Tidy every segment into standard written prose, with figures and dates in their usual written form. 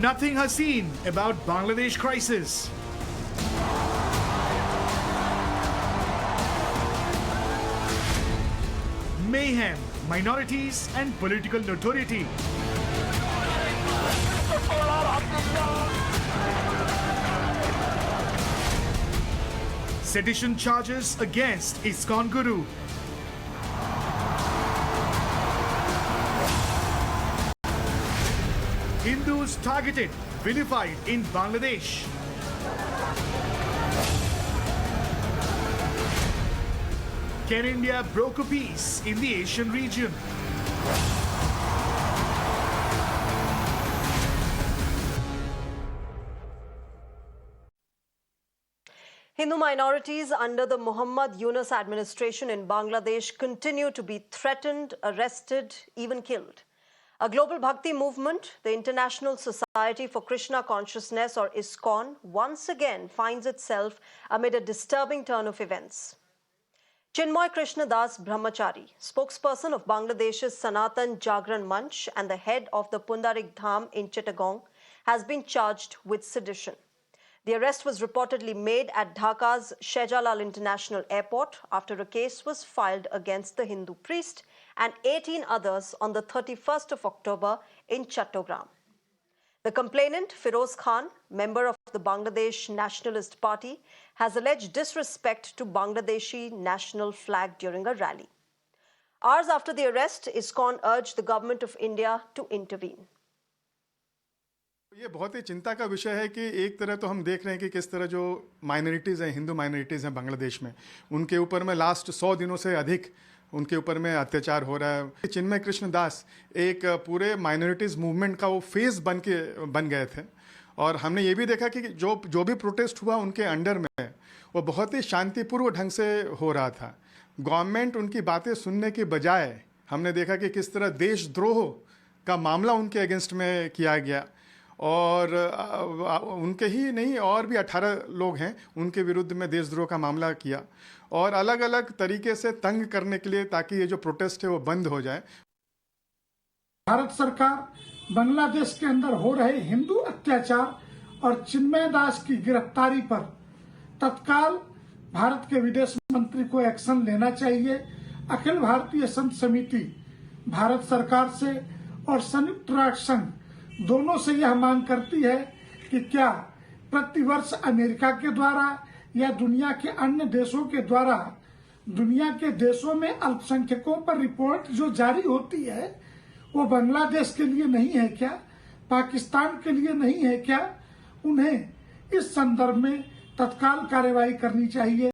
Nothing Hasin about Bangladesh crisis. Mayhem, minorities and political notoriety. Sedition charges against iskcon guru. Hindus targeted, vilified in Bangladesh. Can India broker peace in the Asian region? Hindu minorities under the Muhammad Yunus administration in Bangladesh continue to be threatened, arrested, even killed. A global bhakti movement, the International Society for Krishna Consciousness or iskcon, once again finds itself amid a disturbing turn of events. Chinmoy Krishna Das Brahmachari, spokesperson of Bangladesh's Sanatan Jagran Manch and the head of the Pundarik Dham in Chittagong, has been charged with sedition. The arrest was reportedly made at Dhaka's Shahjalal International Airport after a case was filed against the Hindu priest and 18 others on the 31st of October in Chattogram. The complainant, Firoz Khan, member of the Bangladesh Nationalist Party, has alleged disrespect to Bangladeshi national flag during a rally. Hours after the arrest, iskcon urged the government of India to intervene. ये बहुत ही चिंता का विषय है कि एक तरह तो हम देख रहे हैं कि किस तरह जो माइनॉरिटीज़ हैं, हिंदू माइनॉरिटीज़ हैं बांग्लादेश में, उनके ऊपर में लास्ट 100 दिनों से अधिक उनके ऊपर में अत्याचार हो रहा है। चिन्मय कृष्ण दास एक पूरे माइनॉरिटीज़ मूवमेंट का वो फेस बन गए थे और हमने ये भी देखा कि जो भी प्रोटेस्ट हुआ उनके अंडर में वो बहुत ही शांतिपूर्व ढंग से हो रहा था। गवर्नमेंट उनकी बातें सुनने के बजाय हमने देखा कि किस तरह देशद्रोह का मामला उनके अगेंस्ट में किया गया और उनके ही नहीं और भी 18 लोग हैं उनके विरुद्ध में देशद्रोह का मामला किया और अलग अलग तरीके से तंग करने के लिए ताकि ये जो प्रोटेस्ट है वो बंद हो जाए। भारत सरकार बांग्लादेश के अंदर हो रहे हिंदू अत्याचार और चिन्मय दास की गिरफ्तारी पर तत्काल भारत के विदेश मंत्री को एक्शन लेना चाहिए। अखिल भारतीय संत समिति भारत सरकार से और संयुक्त राष्ट्र संघ दोनों से यह मांग करती है कि क्या प्रतिवर्ष अमेरिका के द्वारा या दुनिया के अन्य देशों के द्वारा दुनिया के देशों में अल्पसंख्यकों पर रिपोर्ट जो जारी होती है वो बांग्लादेश के लिए नहीं है क्या, पाकिस्तान के लिए नहीं है क्या? उन्हें इस संदर्भ में तत्काल कार्रवाई करनी चाहिए।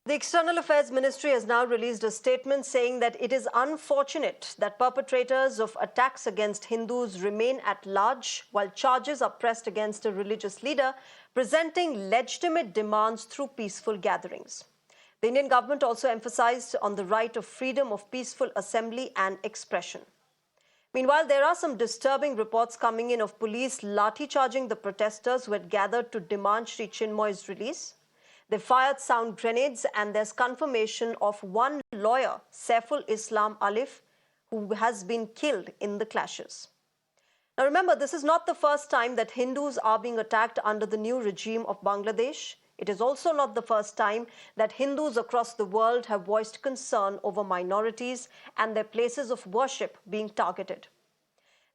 The External Affairs Ministry has now released a statement saying that it is unfortunate that perpetrators of attacks against Hindus remain at large while charges are pressed against a religious leader presenting legitimate demands through peaceful gatherings. The Indian government also emphasized on the right of freedom of peaceful assembly and expression. Meanwhile, there are some disturbing reports coming in of police lathi-charging the protesters who had gathered to demand Sri Chinmoy's release. They fired sound grenades and there's confirmation of one lawyer, Saiful Islam Alif, who has been killed in the clashes. Now remember, this is not the first time that Hindus are being attacked under the new regime of Bangladesh. It is also not the first time that Hindus across the world have voiced concern over minorities and their places of worship being targeted.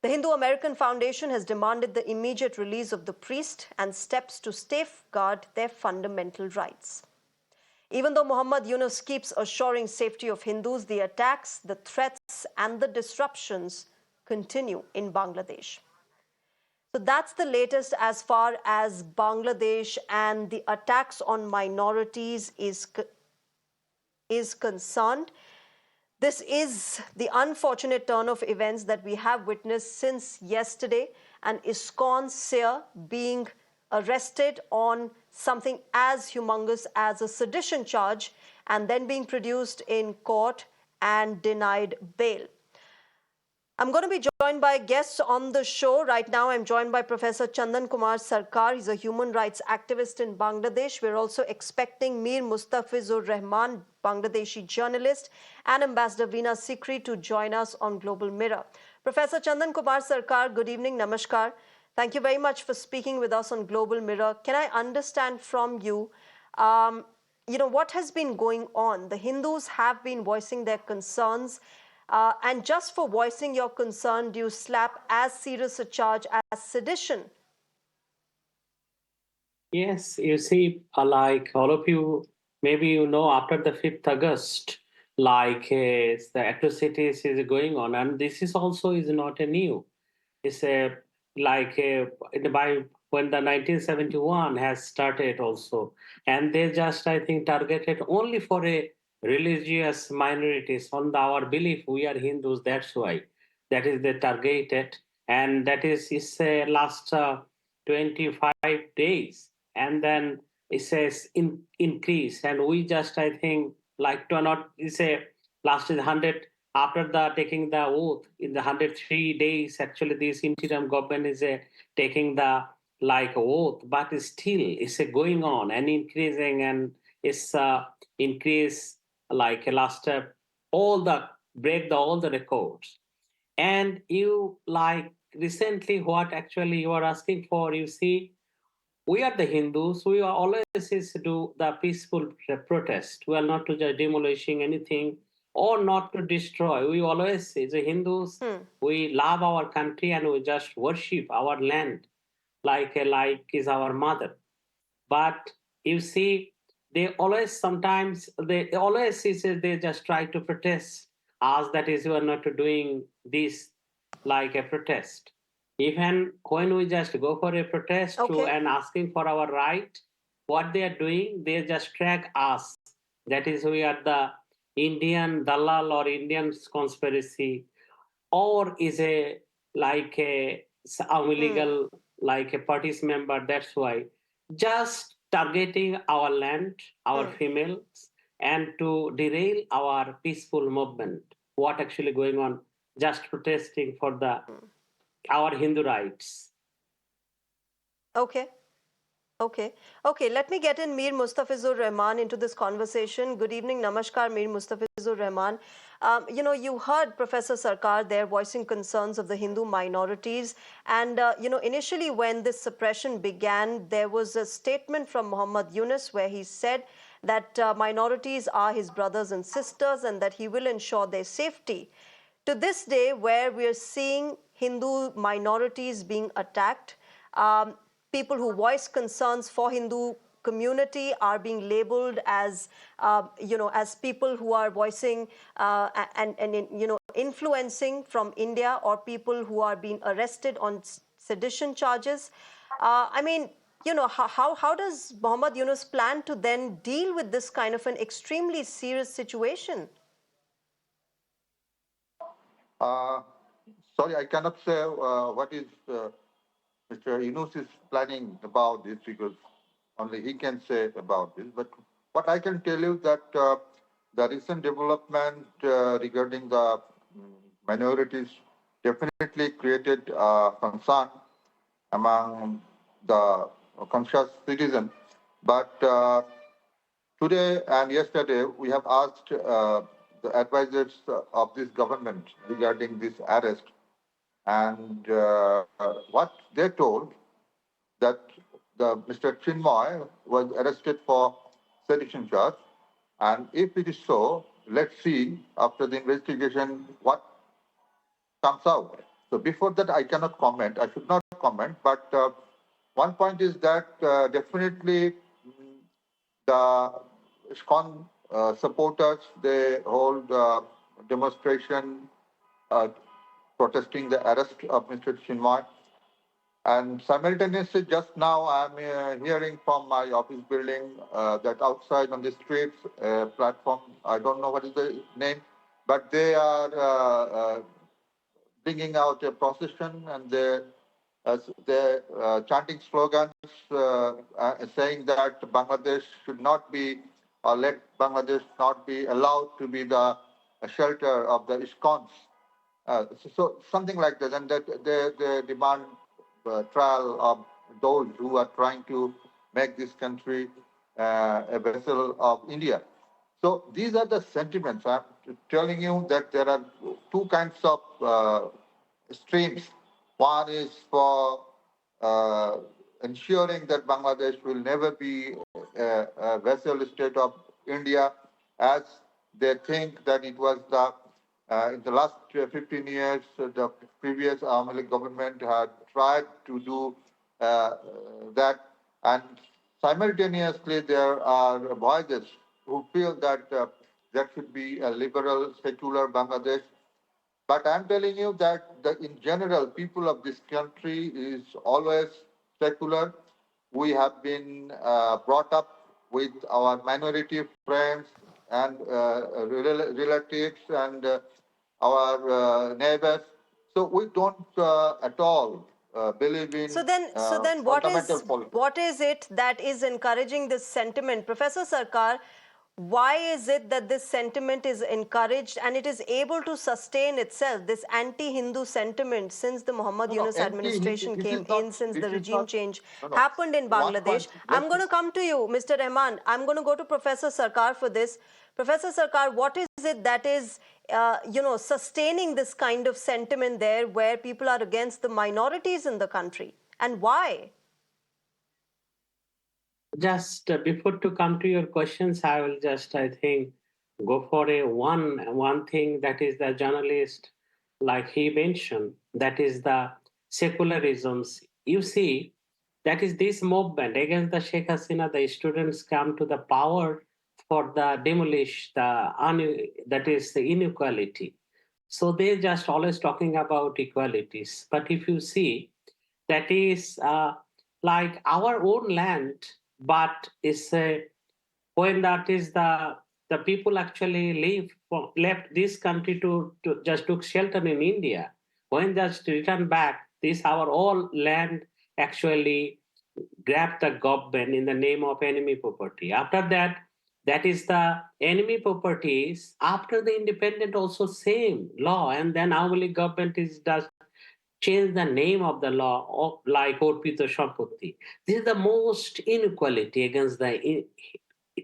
The Hindu American Foundation has demanded the immediate release of the priest and steps to safeguard their fundamental rights. Even though Muhammad Yunus keeps assuring safety of Hindus, the attacks, the threats, and the disruptions continue in Bangladesh. So that's the latest as far as Bangladesh and the attacks on minorities is concerned. This is the unfortunate turn of events that we have witnessed since yesterday, an iskcon seer being arrested on something as humongous as a sedition charge and then being produced in court and denied bail. I'm going to be joined by guests on the show. Right now, I'm joined by Professor Chandan Kumar Sarkar. He's a human rights activist in Bangladesh. We're also expecting Mir Mustafizur Rahman, Bangladeshi journalist, and Ambassador Veena Sikri to join us on Global Mirror. Professor Chandan Kumar Sarkar, good evening, namaskar. Thank you very much for speaking with us on Global Mirror. Can I understand from you, what has been going on? The Hindus have been voicing their concerns. And just for voicing your concern, do you slap as serious a charge as sedition? Yes, you see, like all of you, maybe you know, after the 5th August, the atrocities is going on, and this is also is not a new. It's a by when the 1971 has started also, and they just I think targeted only for a religious minorities on our belief we are Hindus. That's why that is they targeted, and that is a last 25 days, and then it says increase, and we just I think like to not it's a last is 100 after the taking the oath in the 103 days. Actually this interim government is taking the like oath, but still it's going on and increasing, and it's increase like last all the break the all the records. And you like recently what actually you are asking for, you see, we are the Hindus. We are always is do the peaceful protest. We are not to just demolishing anything or not to destroy. We always say the Hindus. We love our country and we just worship our land like is our mother. But you see, they always sometimes they always is they just try to protest us. That is, we are not doing this like a protest. Even when we just go for a protest to Okay. and asking for our right, what they are doing, they just track us. That is, we are the Indian Dalal or Indian conspiracy, or is a like a illegal like a party's member. That's why just targeting our land, our females, and to derail our peaceful movement. What actually going on? Just protesting for the our Hindu rights. Okay. Okay. Okay. Let me get in Mir Mustafizur Rahman into this conversation. Good evening. Namaskar, Mir Mustafizur Rahman. You heard Professor Sarkar there voicing concerns of the Hindu minorities. And, initially when this suppression began, there was a statement from Muhammad Yunus where he said that minorities are his brothers and sisters and that he will ensure their safety. To this day, where we are seeing Hindu minorities being attacked, people who voice concerns for Hindu community are being labeled as, as people who are voicing and influencing from India, or people who are being arrested on sedition charges. How does Muhammad Yunus plan to then deal with this kind of an extremely serious situation? Uh, Sorry, I cannot say what is Mr. Yunus is planning about this, because only he can say about this. But what I can tell you that the recent development regarding the minorities definitely created concern among the conscious citizen. But today and yesterday, we have asked the advisors of this government regarding this arrest, and what they told that Mr. Chinmoy was arrested for sedition charge, and if it is so, let's see after the investigation what comes out. So before that, I cannot comment. I should not comment. But one point is that definitely the iskcon supporters, they hold demonstration protesting the arrest of Mr. Chinmoy. And simultaneously, just now, I'm hearing from my office building that outside on the streets, platform, I don't know what is the name, but they are bringing out a procession, and they're chanting slogans saying that Bangladesh should not be, or let Bangladesh not be allowed to be the shelter of the iskcons. So something like that, and that they demand trial of those who are trying to make this country a vessel of India. So these are the sentiments. I'm telling you that there are two kinds of streams. One is for uh, ensuring that Bangladesh will never be a vassal state of India, as they think that it was in the last 15 years, the previous Awami League government had tried to do that, and simultaneously there are voices who feel that there should be a liberal, secular Bangladesh. But I'm telling you that in general, people of this country is always secular. We have been brought up with our minority friends and relatives and our neighbors. So we don't at all believe in So then, fundamental politics. what is it that is encouraging this sentiment, Professor Sarkar? Why is it that this sentiment is encouraged and it is able to sustain itself, this anti-Hindu sentiment, since the Muhammad No, no, Yunus administration this is came not, in, since this the is regime not, change no, no. happened in One point, Bangladesh? I'm going to come to you, Mr. Rahman. I'm going to go to Professor Sarkar for this. Professor Sarkar, what is it that is, sustaining this kind of sentiment there, where people are against the minorities in the country, and why? Just before to come to your questions, I will just, I think, go for a one thing, that is the journalist, like he mentioned, that is the secularisms. You see, that is this movement against the Sheikh Hasina. The students come to the power for the demolish that is the inequality. So they just always talking about equalities. But if you see, that is like our own land, but it's when that is the people actually left this country to just took shelter in India. When just return back, this our all land actually grabbed the government in the name of enemy property. After that, that is the enemy properties. After the independent, also same law, and then our government is does change the name of the law of like Orpita Sampatti. This is the most inequality against the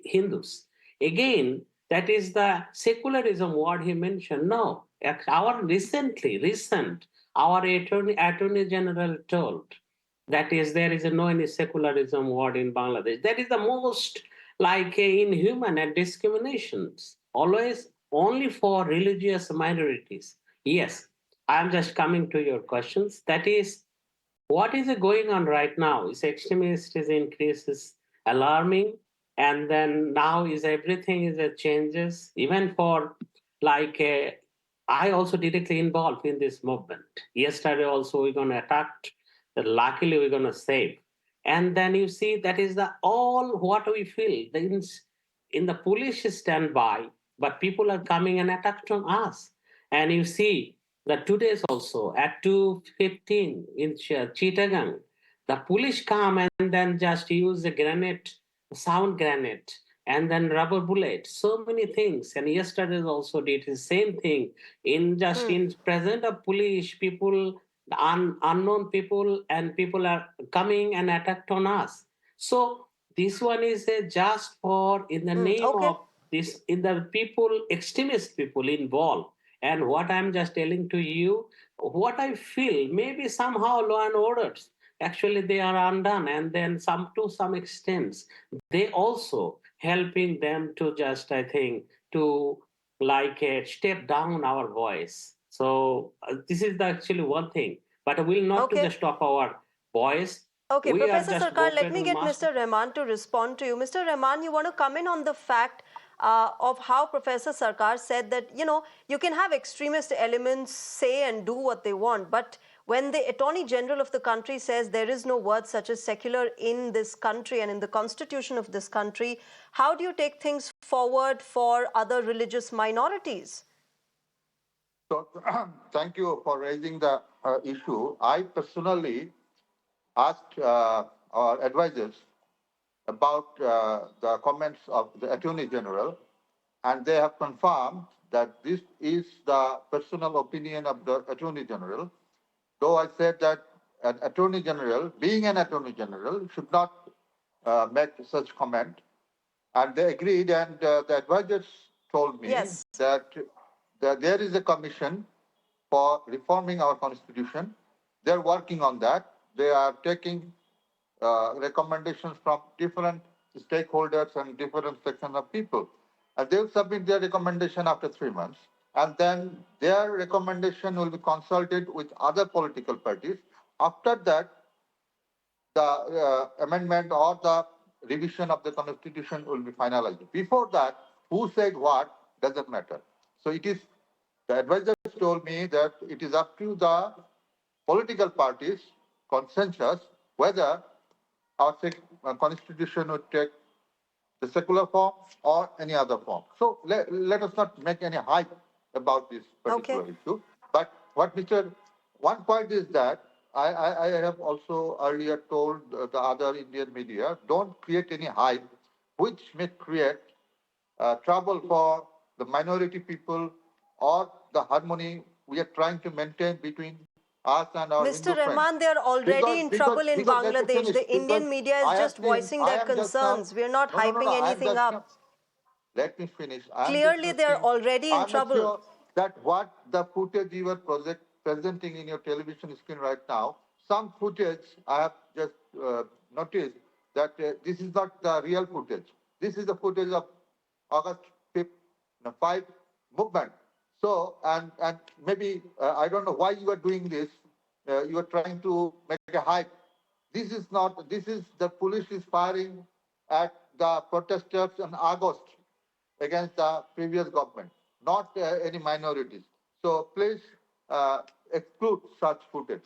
Hindus. Again, that is the secularism word he mentioned. No, recent, our attorney general told that is there is no any secularism word in Bangladesh. That is the most like inhuman and discriminations. Always only for religious minorities. Yes, I'm just coming to your questions. That is, what is going on right now? Is extremist is increases alarming, and then now is everything is a changes. Even for like I also directly involved in this movement. Yesterday also we're gonna attack. Luckily we're gonna save. And then you see that is the all what we feel. In the police standby, but people are coming and attacked on us. And you see that today's also at 2:15 in Chittagong, the police come and then just use a grenade, sound grenade, and then rubber bullet, so many things. And yesterday also did the same thing in just in present of police, people, unknown people, and people are coming and attacked on us. So this one is just for in the name Okay. of this in the people, extremist people involved. And what I'm just telling to you, what I feel, maybe somehow law and orders, actually they are undone. And then to some extent, they also helping them to just, I think, to like step down our voice. So this is the actually one thing, but we'll not to Okay. just stop our voice. Okay, We are Professor just Sarkar, let government me who get must. Mr. Rahman to respond to you. Mr. Rahman, you want to come in on the fact of how Professor Sarkar said that, you can have extremist elements say and do what they want, but when the Attorney General of the country says there is no word such as secular in this country and in the constitution of this country, how do you take things forward for other religious minorities? So thank you for raising the issue. I personally asked our advisors about the comments of the Attorney General, and they have confirmed that this is the personal opinion of the Attorney General. Though I said that an Attorney General, being an Attorney General, should not make such comment, and they agreed. And the advisors told me Yes. that there is a commission for reforming our constitution. They're working on that. They are taking recommendations from different stakeholders and different sections of people. And they'll submit their recommendation after 3 months. And then their recommendation will be consulted with other political parties. After that, the amendment or the revision of the constitution will be finalized. Before that, who said what doesn't matter. So it is, the advisors told me that it is up to the political parties consensus whether our constitution would take the secular form or any other form. So let us not make any hype about this particular issue. But what one point is that I have also earlier told the other Indian media, don't create any hype which may create trouble for the minority people or the harmony we are trying to maintain between us and our Mr. Hindu friends. Rahman, they are already in trouble in Let me Bangladesh. finish, The Indian media is just voicing their concerns. We are not hyping anything up. Let me finish. Clearly, they are already in trouble. Sure that what the footage you are presenting in your television screen right now, some footage I have just noticed that this is not the real footage. This is the footage of August 5th, 5 movement. So, and maybe, I don't know why you are doing this. You are trying to make a hype. This is not, this is the police is firing at the protesters in August against the previous government, not any minorities. So please exclude such footage.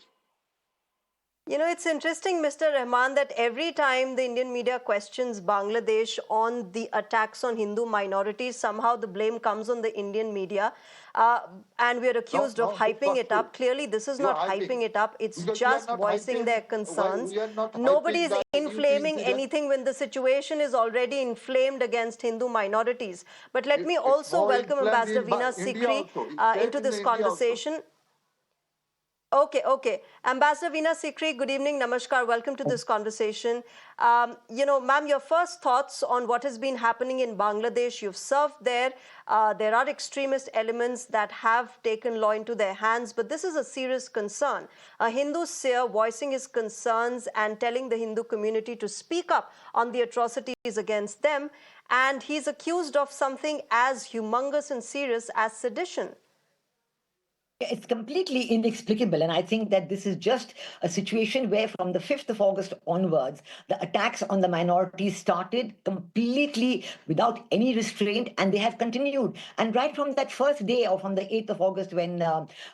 You know, it's interesting, Mr. Rahman, that every time the Indian media questions Bangladesh on the attacks on Hindu minorities, somehow the blame comes on the Indian media. And we are accused of hyping it up. Clearly, this is not hyping it up. It's just voicing their concerns. Nobody is inflaming anything when the situation is already inflamed against Hindu minorities. But let me also welcome Ambassador Veena Sikri into this conversation. Okay. Ambassador Veena Sikri, good evening, namaskar, welcome to this conversation. You know, ma'am, your first thoughts on what has been happening in Bangladesh. You've served there. There are extremist elements that have taken law into their hands, but this is a serious concern. A Hindu seer voicing his concerns and telling the Hindu community to speak up on the atrocities against them, and he's accused of something as humongous and serious as sedition. It's completely inexplicable, and I think that this is just a situation where from the 5th of August onwards, the attacks on the minorities started completely without any restraint, and they have continued. And right from that first day, or from the 8th of August when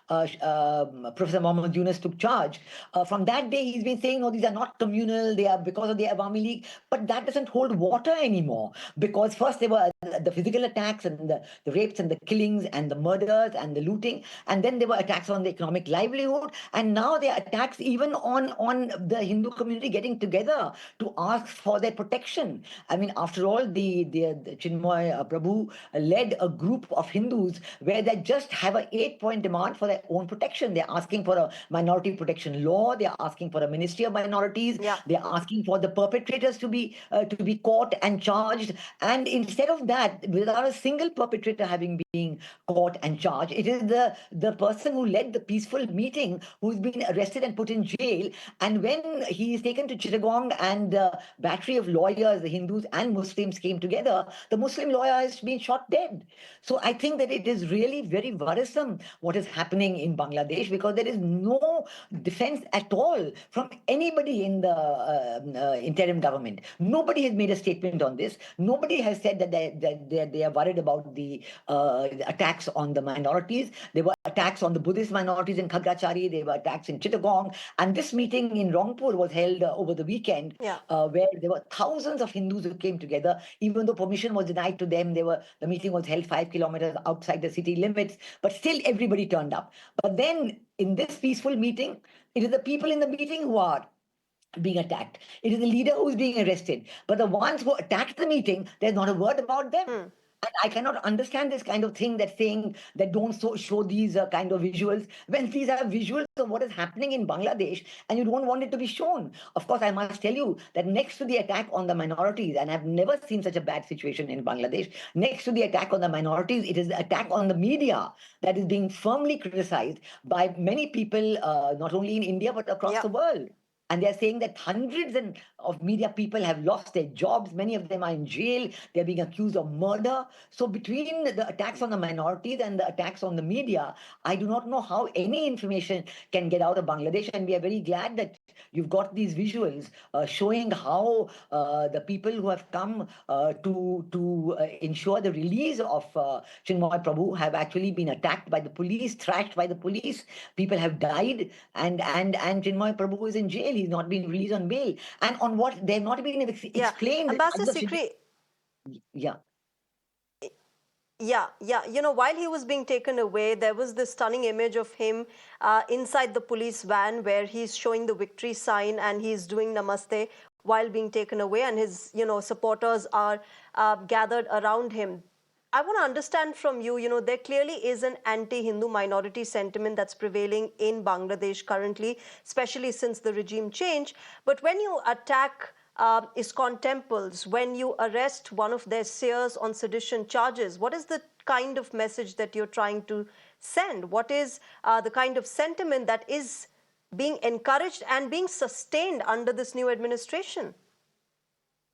Professor Mohammad Yunus took charge, from that day he's been saying, no, these are not communal, they are because of the Awami League, but that doesn't hold water anymore, because first there were the physical attacks and the rapes and the killings and the murders and the looting, and then there were attacks on the economic livelihood, and now there are attacks even on the Hindu community getting together to ask for their protection. I mean, after all, the Chinmoy Prabhu led a group of Hindus where they just have an 8-point demand for their own protection. They're asking for a minority protection law. They're asking for a ministry of minorities. Yeah. They're asking for the perpetrators to be caught and charged. And instead of that, without a single perpetrator having been caught and charged, it is the person who led the peaceful meeting who's been arrested and put in jail. And when he is taken to Chittagong and the battery of lawyers, the Hindus and Muslims came together, the Muslim lawyer has been shot dead. So I think that it is really very worrisome what is happening in Bangladesh, because there is no defense at all from anybody in the interim government. Nobody has made a statement on this. Nobody has said that they are worried about the attacks on the minorities. There were attacks on the Buddhist minorities in Khagrachari. There were attacks in Chittagong. And this meeting in Rangpur was held over the weekend, where there were thousands of Hindus who came together. Even though permission was denied to them, the meeting was held 5 kilometers outside the city limits, but still everybody turned up. But then in this peaceful meeting, it is the people in the meeting who are being attacked. It is the leader who is being arrested. But the ones who attacked the meeting, there's not a word about them. And I cannot understand this kind of thing that saying that don't show these kind of visuals when these are visuals of what is happening in Bangladesh and you don't want it to be shown. Of course, I must tell you that next to the attack on the minorities, and I've never seen such a bad situation in Bangladesh, next to the attack on the minorities, it is the attack on the media that is being firmly criticized by many people, not only in India, but across Yeah. the world. And they're saying that hundreds of media people have lost their jobs. Many of them are in jail. They're being accused of murder. So between the attacks on the minorities and the attacks on the media, I do not know how any information can get out of Bangladesh. And we are very glad that you've got these visuals showing how the people who have come to ensure the release of Chinmoy Prabhu have actually been attacked by the police, thrashed by the police. People have died, and Chinmoy Prabhu is in jail. He's not been released on bail. And on what they've not been Yeah. explained. Ambassador Sikri, Yeah. yeah. While he was being taken away, there was this stunning image of him inside the police van where he's showing the victory sign and he's doing namaste while being taken away, and his, supporters are gathered around him. I want to understand from you, there clearly is an anti-Hindu minority sentiment that's prevailing in Bangladesh currently, especially since the regime change. But when you attack iskcon temples, when you arrest one of their seers on sedition charges, what is the kind of message that you're trying to send? What is the kind of sentiment that is being encouraged and being sustained under this new administration?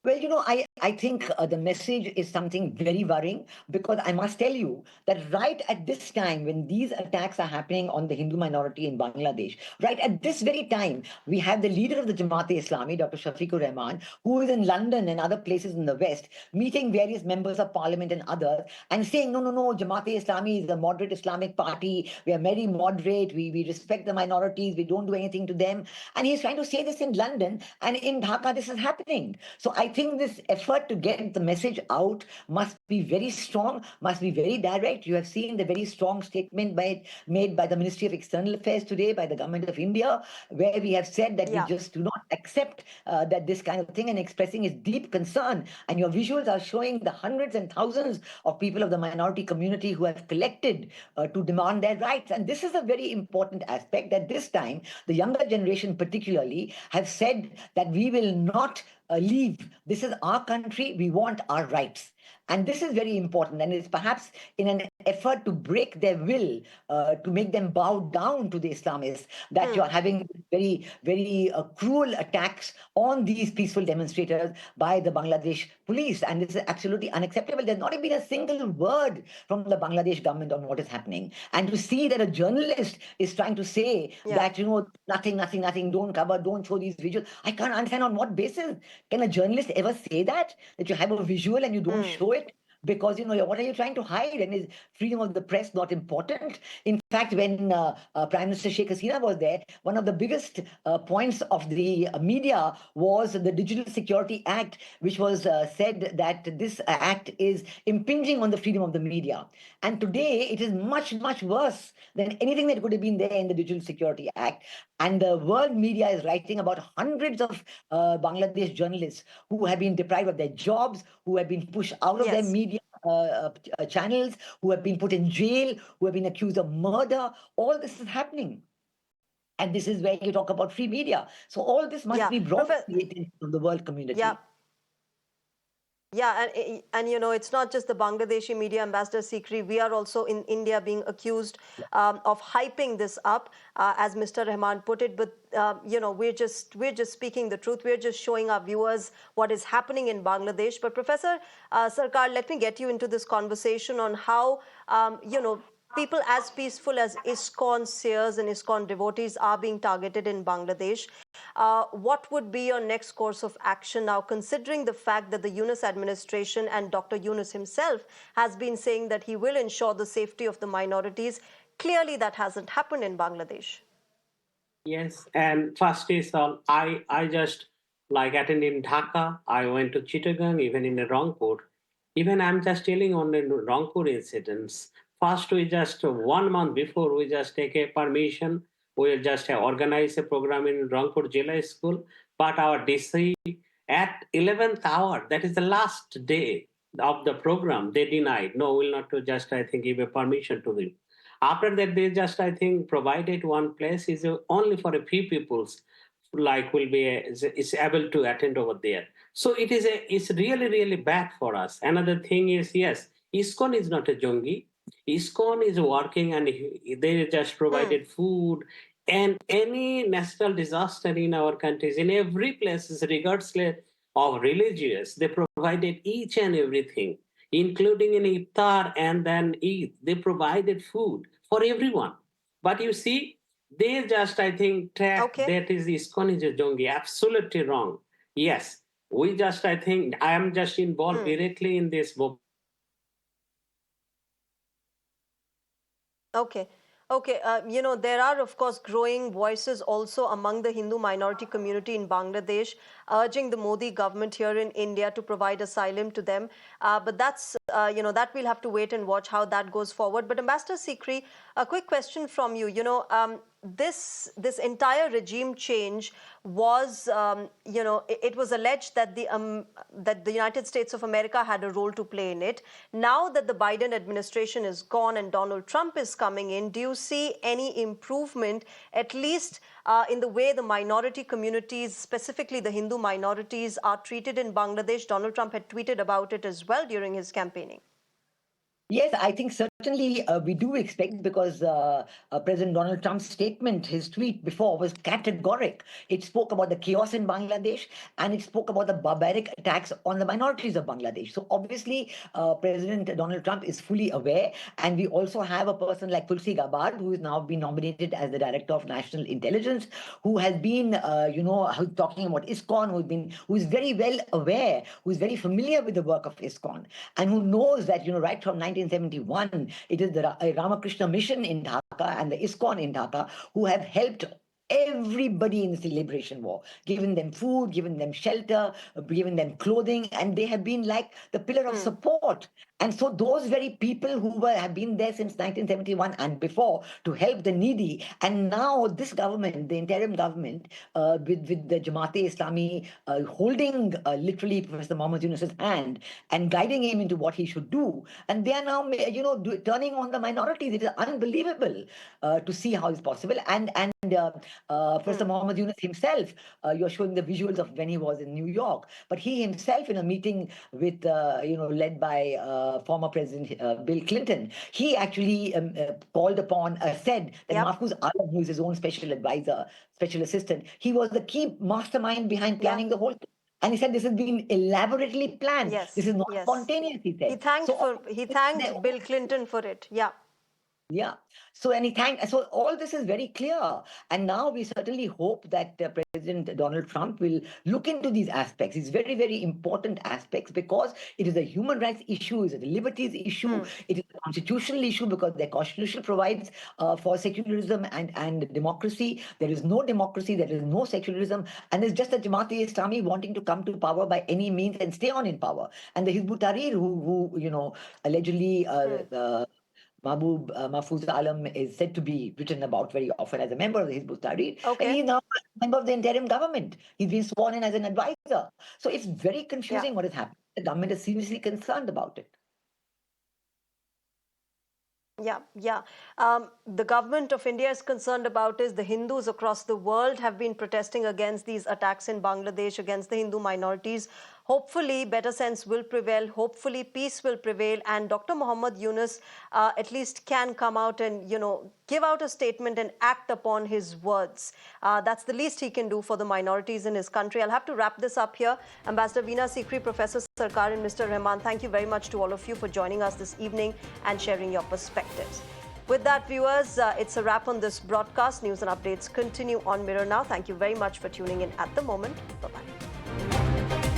Well, I think the message is something very worrying, because I must tell you that right at this time, when these attacks are happening on the Hindu minority in Bangladesh, right at this very time, we have the leader of the Jamaat-e-Islami, Dr. Shafiqur Rahman, who is in London and other places in the West, meeting various members of parliament and others, and saying, no, Jamaat-e-Islami is a moderate Islamic party. We are very moderate. We respect the minorities. We don't do anything to them. And he's trying to say this in London, and in Dhaka, this is happening. So I think this effort to get the message out must be very strong, must be very direct. You have seen the very strong statement made by the Ministry of External Affairs today, by the Government of India, where we have said that we just do not accept that this kind of thing, and expressing its deep concern. And your visuals are showing the hundreds and thousands of people of the minority community who have collected to demand their rights. And this is a very important aspect, that this time the younger generation particularly have said that we will not leave. This is our country. We want our rights. And this is very important. And it's perhaps in an effort to break their will, to make them bow down to the Islamists, that you're having very, very cruel attacks on these peaceful demonstrators by the Bangladesh police. And this is absolutely unacceptable. There's not been a single word from the Bangladesh government on what is happening. And to see that a journalist is trying to say that, nothing, don't cover, don't show these visuals. I can't understand on what basis can a journalist ever say that you have a visual and you don't show it? Because, what are you trying to hide? And is freedom of the press not important? In fact, when Prime Minister Sheikh Hasina was there, one of the biggest points of the media was the Digital Security Act, which was said that this act is impinging on the freedom of the media. And today, it is much, much worse than anything that could have been there in the Digital Security Act. And the world media is writing about hundreds of Bangladesh journalists who have been deprived of their jobs, who have been pushed out of their media channels, who have been put in jail, who have been accused of murder. All this is happening. And this is where you talk about free media. So all this must be brought to the attention of the world community. Yeah, and it's not just the Bangladeshi media, Ambassador Sikri. We are also in India being accused of hyping this up, as Mr. Rahman put it. But we're just speaking the truth. We're just showing our viewers what is happening in Bangladesh. But Professor Sarkar, let me get you into this conversation on how people as peaceful as iskcon seers and iskcon devotees are being targeted in Bangladesh. What would be your next course of action now, considering the fact that the Yunus administration and Dr. Yunus himself has been saying that he will ensure the safety of the minorities? Clearly, that hasn't happened in Bangladesh. Yes, and first is all, I just attended in Dhaka, I went to Chittagong, even in Rangpur. Even I'm just telling on the Rangpur incidents. First, we just 1 month before, we just take a permission. We just organize a program in Rangpur Jila School. But our DC at 11th hour, that is the last day, of the program, they denied, no, we'll not to just, I think, give a permission to him. After that, they just, I think, provided one place is only for a few peoples, like will be is able to attend over there. So it's really, really bad for us. Another thing is, yes, iskcon is not a jongi. iskcon is working, and they just provided food. And any natural disaster in our countries, in every place, regardless of religious, they provided each and everything, including in iftar and then Eid. They provided food for everyone. But you see, they just, I think, track that is iskcon is a jongi. Absolutely wrong. Yes, we just, I think, I am just involved directly in this book. Okay. Okay, there are, of course, growing voices also among the Hindu minority community in Bangladesh urging the Modi government here in India to provide asylum to them. But that's, that we'll have to wait and watch how that goes forward. But Ambassador Sikri, a quick question from you. This entire regime change was, it was alleged that the United States of America had a role to play in it. Now that the Biden administration is gone and Donald Trump is coming in, do you see any improvement, at least in the way the minority communities, specifically the Hindu minorities, are treated in Bangladesh? Donald Trump had tweeted about it as well during his campaigning. Yes, I think certainly we do expect, because President Donald Trump's statement, his tweet before, was categoric. It spoke about the chaos in Bangladesh, and it spoke about the barbaric attacks on the minorities of Bangladesh. So obviously, President Donald Trump is fully aware. And we also have a person like Tulsi Gabbard, who is now been nominated as the Director of National Intelligence, who has been, talking about iskcon, who is very well aware, who is very familiar with the work of iskcon, and who knows that, right from 1971, it is the Ramakrishna Mission in Dhaka and the iskcon in Dhaka who have helped everybody in the liberation war, given them food, given them shelter, given them clothing, and they have been like the pillar of support. And so those very people who have been there since 1971 and before to help the needy, and now this government, the interim government, with the Jamaat-e-Islami holding literally Professor Mohammed Yunus's hand and guiding him into what he should do, and they are now, turning on the minorities. It is unbelievable to see how it's possible. And Professor Mohammed Yunus himself, you're showing the visuals of when he was in New York, but he himself, in a meeting with, led by former President Bill Clinton, he actually called upon, said that Mahfouz Alam, who is his own special advisor, special assistant, he was the key mastermind behind planning the whole thing. And he said this has been elaborately planned. Yes. This is not spontaneous, he said. He thanked Bill Clinton for it. Yeah. Yeah. So all this is very clear. And now we certainly hope that President Donald Trump will look into these aspects. It's very, very important aspects, because it is a human rights issue, it's a liberties issue, it is a constitutional issue, because the constitution provides for secularism and democracy. There is no democracy, there is no secularism, and it's just the Jamaat-e-Islami wanting to come to power by any means and stay on in power. And the Hizb ut-Tahrir, who allegedly Mahfouz Alam is said to be written about very often as a member of the Hizb ut-Tahrir. Okay. And he's now a member of the interim government. He's been sworn in as an advisor. So it's very confusing what has happened. The government is seriously concerned about it. Yeah. The government of India is concerned about is the Hindus across the world have been protesting against these attacks in Bangladesh against the Hindu minorities. Hopefully, better sense will prevail. Hopefully, peace will prevail. And Dr. Mohammed Yunus at least can come out and, give out a statement and act upon his words. That's the least he can do for the minorities in his country. I'll have to wrap this up here. Ambassador Veena Sikri, Professor Sarkar, and Mr. Rahman, thank you very much to all of you for joining us this evening and sharing your perspectives. With that, viewers, it's a wrap on this broadcast. News and updates continue on Mirror Now. Thank you very much for tuning in at the moment. Bye-bye.